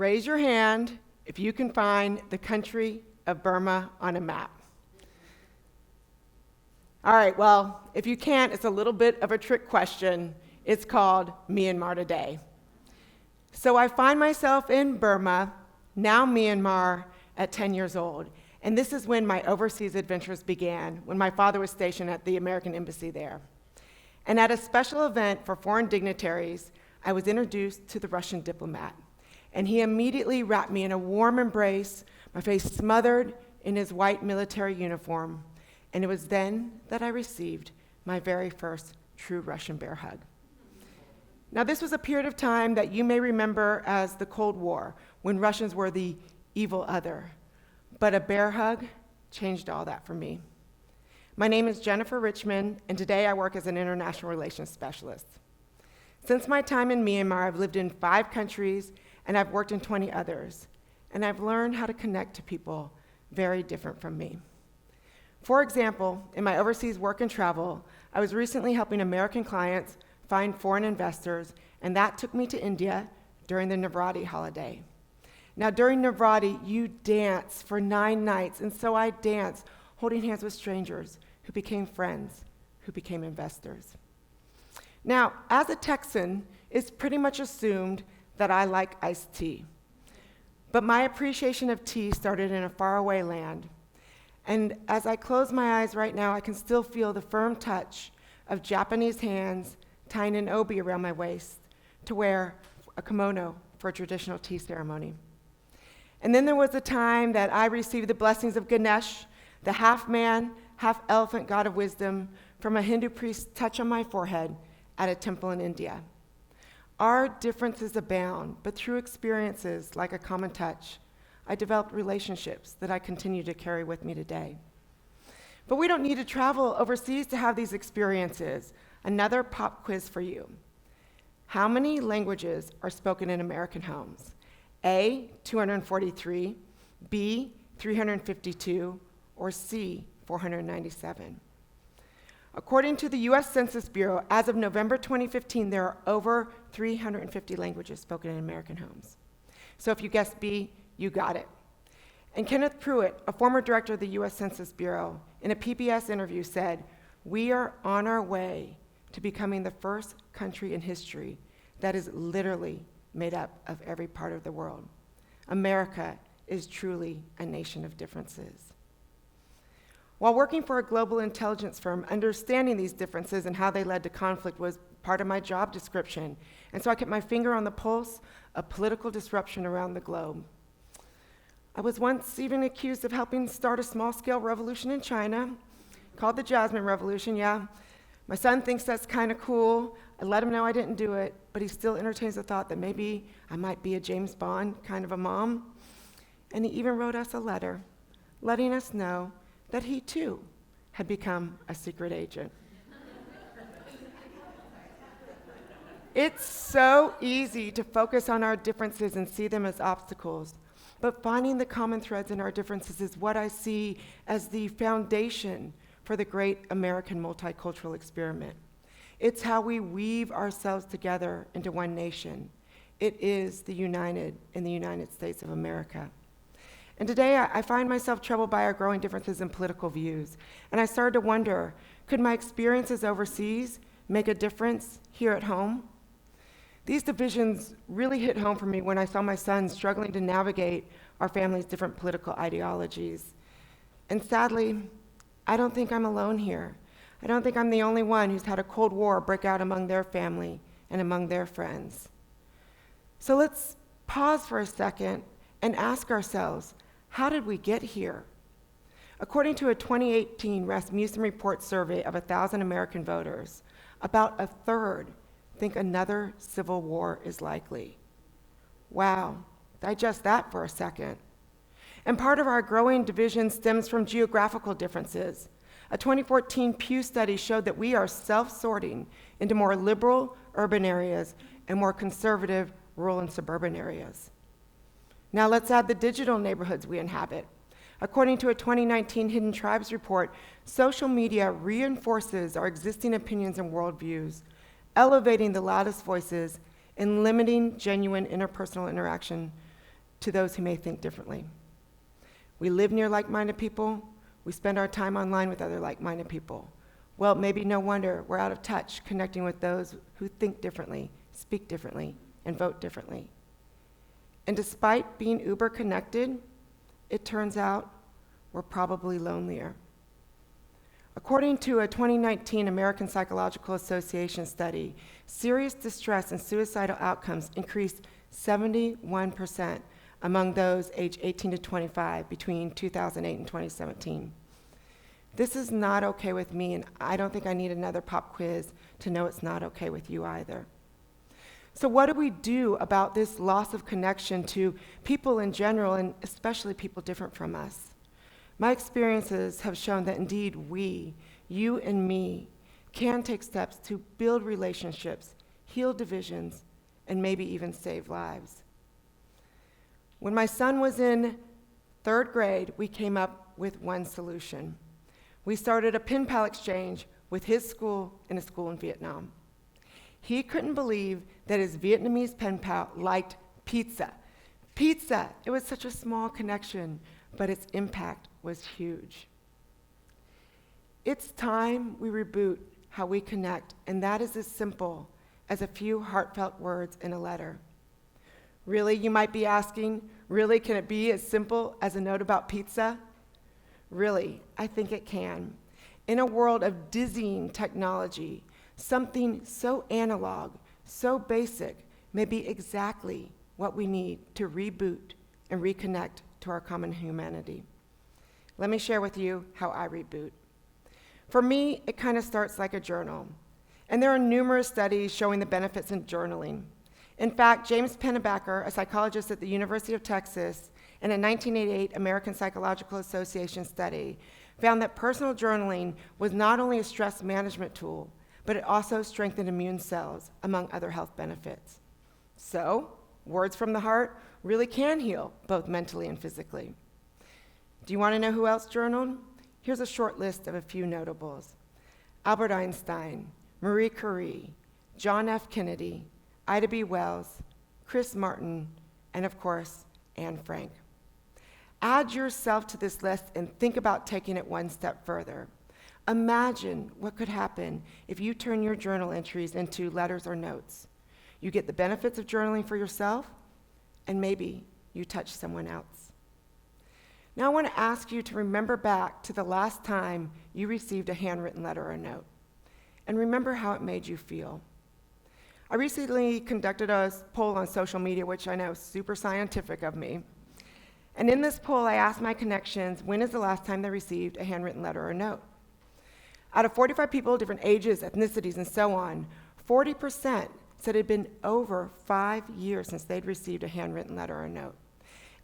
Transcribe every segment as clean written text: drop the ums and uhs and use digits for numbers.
raise your hand if you can find the country of Burma on a map. All right, well, if you can't, it's a little bit of a trick question. It's called Myanmar today. So I find myself in Burma, now Myanmar, at 10 years old. And this is when my overseas adventures began, when my father was stationed at the American Embassy there. And at a special event for foreign dignitaries, I was introduced to the Russian diplomat. And he immediately wrapped me in a warm embrace, my face smothered in his white military uniform. And it was then that I received my very first true Russian bear hug. Now, this was a period of time that you may remember as the Cold War, when Russians were the evil other. But a bear hug changed all that for me. My name is Jennifer Richmond, and today I work as an international relations specialist. Since my time in Myanmar, I've lived in 5 countries, and I've worked in 20 others. And I've learned how to connect to people very different from me. For example, in my overseas work and travel, I was recently helping American clients find foreign investors, and that took me to India during the Navratri holiday. Now, during Navratri, you dance for 9 nights, and so I danced, holding hands with strangers who became friends, who became investors. Now, as a Texan, it's pretty much assumed that I like iced tea. But my appreciation of tea started in a faraway land. And as I close my eyes right now, I can still feel the firm touch of Japanese hands tying an obi around my waist to wear a kimono for a traditional tea ceremony. And then there was a time that I received the blessings of Ganesh, the half-man, half-elephant god of wisdom, from a Hindu priest's touch on my forehead at a temple in India. Our differences abound, but through experiences like a common touch, I developed relationships that I continue to carry with me today. But we don't need to travel overseas to have these experiences. Another pop quiz for you. How many languages are spoken in American homes? A, 243, B, 352, or C, 497? According to the US Census Bureau, as of November 2015, there are over 350 languages spoken in American homes. So if you guessed B, you got it. And Kenneth Pruitt, a former director of the US Census Bureau, in a PBS interview said, "We are on our way to becoming the first country in history that is literally made up of every part of the world. America is truly a nation of differences." While working for a global intelligence firm, understanding these differences and how they led to conflict was part of my job description. And so I kept my finger on the pulse of political disruption around the globe. I was once even accused of helping start a small-scale revolution in China called the Jasmine Revolution. Yeah, my son thinks that's kind of cool. I let him know I didn't do it, but he still entertains the thought that maybe I might be a James Bond kind of a mom. And he even wrote us a letter letting us know that he too had become a secret agent. It's so easy to focus on our differences and see them as obstacles, but finding the common threads in our differences is what I see as the foundation for the great American multicultural experiment. It's how we weave ourselves together into one nation. It is the united in the United States of America. And today I find myself troubled by our growing differences in political views. And I started to wonder, could my experiences overseas make a difference here at home? These divisions really hit home for me when I saw my son struggling to navigate our family's different political ideologies. And sadly, I don't think I'm alone here. I don't think I'm the only one who's had a Cold War break out among their family and among their friends. So let's pause for a second and ask ourselves, how did we get here? According to a 2018 Rasmussen Report survey of 1,000 American voters, about a third think another civil war is likely. Wow, digest that for a second. And part of our growing division stems from geographical differences. A 2014 Pew study showed that we are self-sorting into more liberal urban areas and more conservative rural and suburban areas. Now let's add the digital neighborhoods we inhabit. According to a 2019 Hidden Tribes report, social media reinforces our existing opinions and worldviews, elevating the loudest voices and limiting genuine interpersonal interaction to those who may think differently. We live near like-minded people. We spend our time online with other like-minded people. Well, maybe no wonder we're out of touch connecting with those who think differently, speak differently, and vote differently. And despite being uber connected, it turns out we're probably lonelier. According to a 2019 American Psychological Association study, serious distress and suicidal outcomes increased 71% among those aged 18 to 25 between 2008 and 2017. This is not okay with me, and I don't think I need another pop quiz to know it's not okay with you either. So what do we do about this loss of connection to people in general, and especially people different from us? My experiences have shown that indeed we, you and me, can take steps to build relationships, heal divisions, and maybe even save lives. When my son was in 3rd grade, we came up with one solution. We started a pen pal exchange with his school and a school in Vietnam. He couldn't believe that his Vietnamese pen pal liked pizza. Pizza! It was such a small connection, but its impact was huge. It's time we reboot how we connect, and that is as simple as a few heartfelt words in a letter. Really, you might be asking, really, can it be as simple as a note about pizza? Really, I think it can. In a world of dizzying technology, something so analog, so basic, may be exactly what we need to reboot and reconnect to our common humanity. Let me share with you how I reboot. For me, it kind of starts like a journal, and there are numerous studies showing the benefits in journaling. In fact, James Pennebaker, a psychologist at the University of Texas, in a 1988 American Psychological Association study, found that personal journaling was not only a stress management tool, but it also strengthened immune cells, among other health benefits. So, words from the heart really can heal, both mentally and physically. Do you want to know who else journaled? Here's a short list of a few notables: Albert Einstein, Marie Curie, John F. Kennedy, Ida B. Wells, Chris Martin, and of course, Anne Frank. Add yourself to this list and think about taking it one step further. Imagine what could happen if you turn your journal entries into letters or notes. You get the benefits of journaling for yourself, and maybe you touch someone else. Now I want to ask you to remember back to the last time you received a handwritten letter or note, and remember how it made you feel. I recently conducted a poll on social media, which I know is super scientific of me. And in this poll, I asked my connections, when is the last time they received a handwritten letter or note? Out of 45 people, different ages, ethnicities, and so on, 40% said it had been over 5 years since they'd received a handwritten letter or note.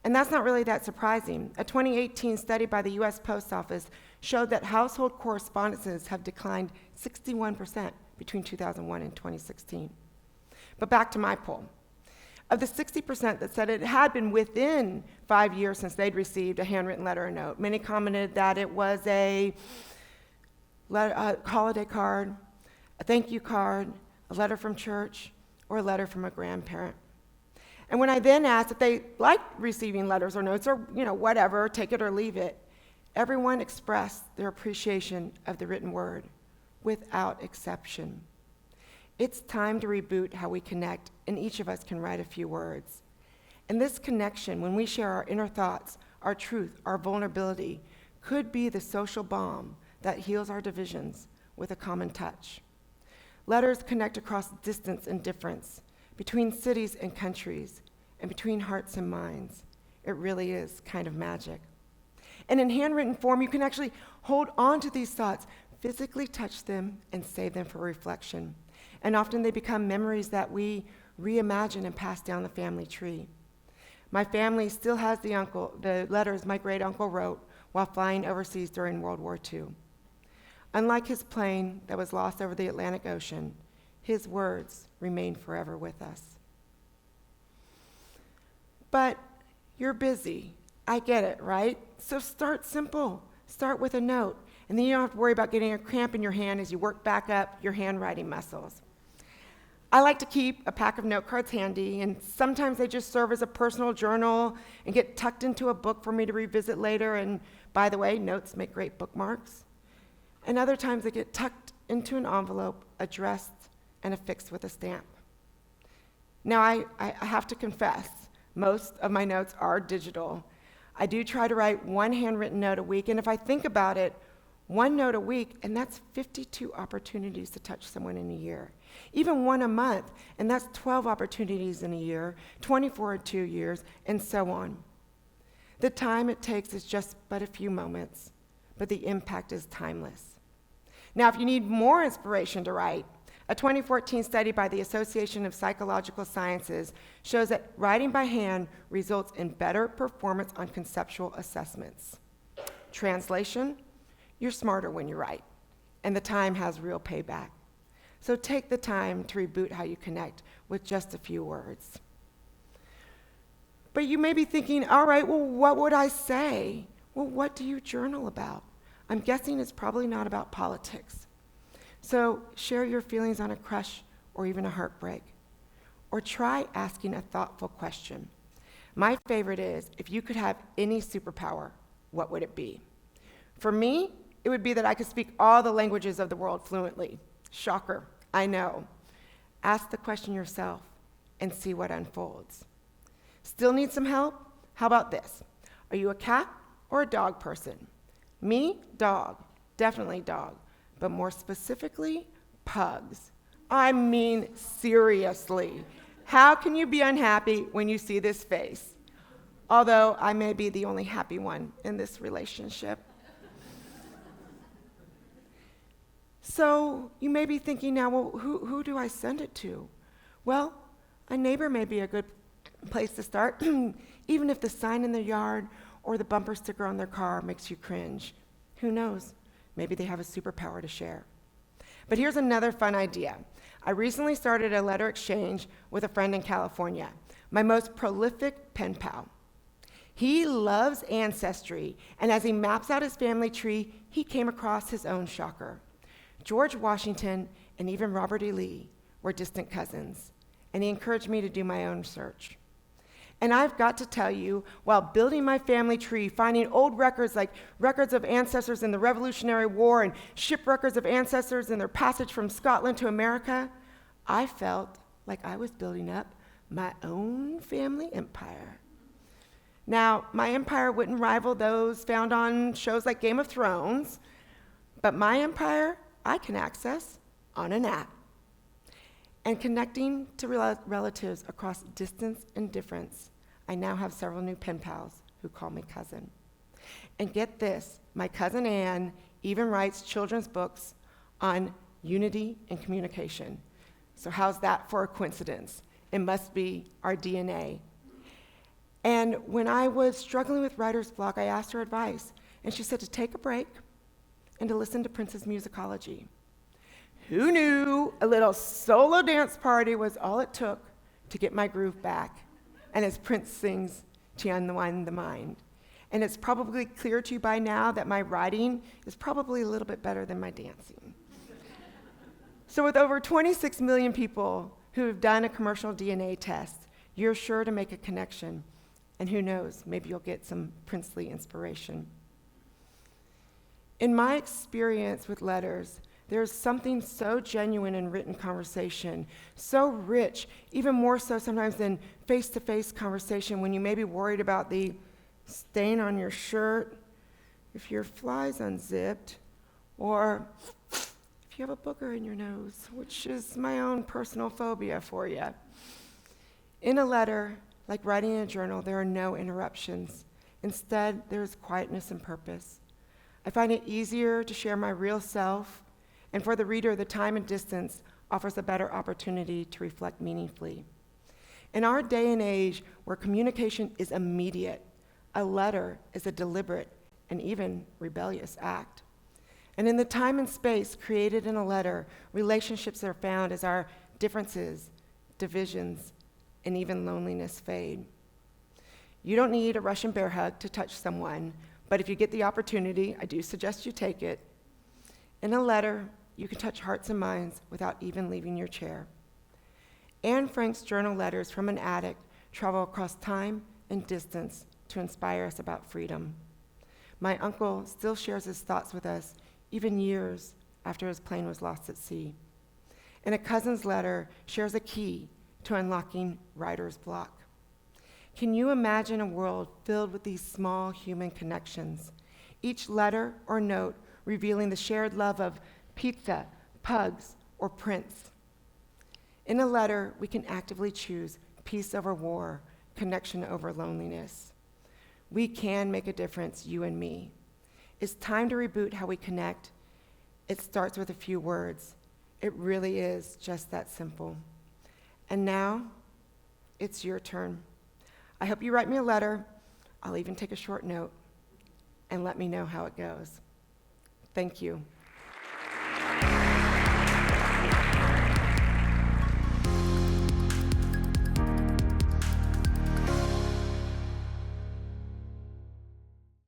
And that's not really that surprising. A 2018 study by the US Post Office showed that household correspondences have declined 61% between 2001 and 2016. But back to my poll. Of the 60% that said it had been within 5 years since they'd received a handwritten letter or note, many commented that it was a holiday card, a thank you card, a letter from church, or a letter from a grandparent. And when I then asked if they liked receiving letters or notes or, whatever, take it or leave it, everyone expressed their appreciation of the written word, without exception. It's time to reboot how we connect, and each of us can write a few words. And this connection, when we share our inner thoughts, our truth, our vulnerability, could be the social balm that heals our divisions with a common touch. Letters connect across distance and difference, between cities and countries, and between hearts and minds. It really is kind of magic. And in handwritten form, you can actually hold on to these thoughts, physically touch them, and save them for reflection. And often they become memories that we reimagine and pass down the family tree. My family still has the letters my great uncle wrote while flying overseas during World War II. Unlike his plane that was lost over the Atlantic Ocean, his words remain forever with us. But you're busy. I get it, right? So start simple. Start with a note, and then you don't have to worry about getting a cramp in your hand as you work back up your handwriting muscles. I like to keep a pack of note cards handy, and sometimes they just serve as a personal journal and get tucked into a book for me to revisit later. And by the way, notes make great bookmarks. And other times they get tucked into an envelope, addressed, and affixed with a stamp. Now, I have to confess, most of my notes are digital. I do try to write one handwritten note a week, and if I think about it, one note a week, and that's 52 opportunities to touch someone in a year. Even one a month, and that's 12 opportunities in a year, 24 in 2 years, and so on. The time it takes is just but a few moments, but the impact is timeless. Now, if you need more inspiration to write, a 2014 study by the Association of Psychological Sciences shows that writing by hand results in better performance on conceptual assessments. Translation: you're smarter when you write, and the time has real payback. So take the time to reboot how you connect with just a few words. But you may be thinking, all right, well, what would I say? Well, what do you journal about? I'm guessing it's probably not about politics. So share your feelings on a crush or even a heartbreak. Or try asking a thoughtful question. My favorite is, if you could have any superpower, what would it be? For me, it would be that I could speak all the languages of the world fluently. Shocker, I know. Ask the question yourself and see what unfolds. Still need some help? How about this? Are you a cat or a dog person? Me, dog, definitely dog, but more specifically, pugs. I mean, seriously. How can you be unhappy when you see this face? Although I may be the only happy one in this relationship. So you may be thinking now, well, who do I send it to? Well, a neighbor may be a good place to start, even if the sign in their yard or the bumper sticker on their car makes you cringe. Who knows? Maybe they have a superpower to share. But here's another fun idea. I recently started a letter exchange with a friend in California, my most prolific pen pal. He loves ancestry, and as he maps out his family tree, he came across his own shocker. George Washington and even Robert E. Lee were distant cousins, and he encouraged me to do my own search. And I've got to tell you, while building my family tree, finding old records like records of ancestors in the Revolutionary War and ship records of ancestors in their passage from Scotland to America, I felt like I was building up my own family empire. Now, my empire wouldn't rival those found on shows like Game of Thrones, but my empire I can access on an app. And connecting to relatives across distance and difference, I now have several new pen pals who call me cousin. And get this, my cousin Anne even writes children's books on unity and communication. So how's that for a coincidence? It must be our DNA. And when I was struggling with writer's block, I asked her advice, and she said to take a break and to listen to Prince's musicology. Who knew a little solo dance party was all it took to get my groove back? And as Prince sings, to unwind the mind. And it's probably clear to you by now that my writing is probably a little bit better than my dancing. So with over 26 million people who have done a commercial DNA test, you're sure to make a connection. And who knows, maybe you'll get some princely inspiration. In my experience with letters, there's something so genuine in written conversation, so rich, even more so sometimes than face-to-face conversation when you may be worried about the stain on your shirt, if your fly's unzipped, or if you have a booger in your nose, which is my own personal phobia for you. In a letter, like writing in a journal, there are no interruptions. Instead, there is quietness and purpose. I find it easier to share my real self, and for the reader, the time and distance offers a better opportunity to reflect meaningfully. In our day and age where communication is immediate, a letter is a deliberate and even rebellious act. And in the time and space created in a letter, relationships are found as our differences, divisions, and even loneliness fade. You don't need a Russian bear hug to touch someone, but if you get the opportunity, I do suggest you take it. In a letter, you can touch hearts and minds without even leaving your chair. Anne Frank's journal letters from an attic travel across time and distance to inspire us about freedom. My uncle still shares his thoughts with us, even years after his plane was lost at sea. And a cousin's letter shares a key to unlocking writer's block. Can you imagine a world filled with these small human connections, each letter or note revealing the shared love of pizza, pugs, or prints? In a letter, we can actively choose peace over war, connection over loneliness. We can make a difference, you and me. It's time to reboot how we connect. It starts with a few words. It really is just that simple. And now, it's your turn. I hope you write me a letter. I'll even take a short note and let me know how it goes. Thank you.